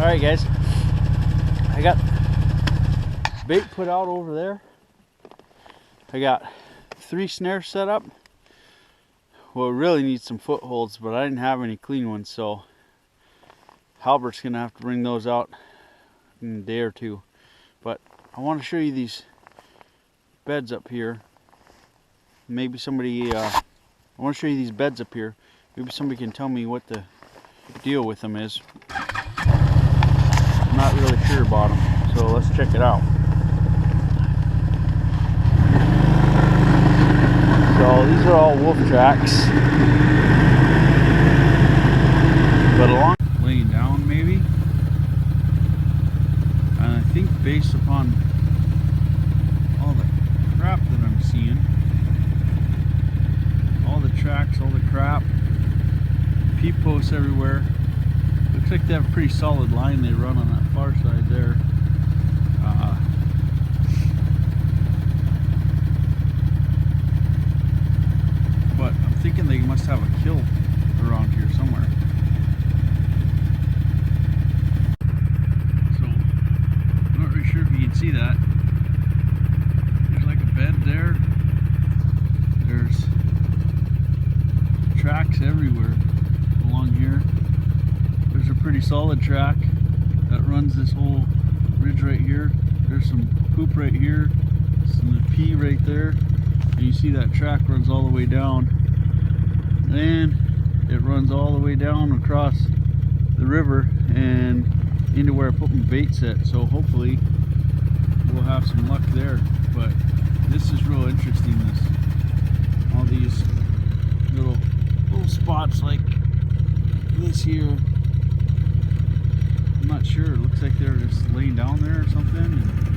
Alright guys, I got bait put out over there. I got 3 snares set up. Well, we really need some footholds, but I didn't have any clean ones, so Halbert's gonna have to bring those out in a day or two. But I want to show you these beds up here. Maybe somebody, I want to show you these beds up here. Maybe somebody can tell me what the deal with them is. I'm not really sure about them, so let's check it out. So these are all wolf tracks, but along laying down maybe, and I think based upon all the crap that I'm seeing, all the tracks, all the crap, peep posts everywhere. Looks like they have a pretty solid line they run on that far side there. But I'm thinking they must have a kill around here somewhere. So I'm not really sure if you can see that. There's like a bed there. There's tracks everywhere along here. There's a pretty solid track that runs this whole ridge right here. There's some poop right here, some pea right there, and you see that track runs all the way down, and it runs all the way down across the river and into where I put my bait set. So hopefully we'll have some luck there. But this is real interesting, this, all these little spots like this here. I'm not sure, it looks like they're just laying down there or something. And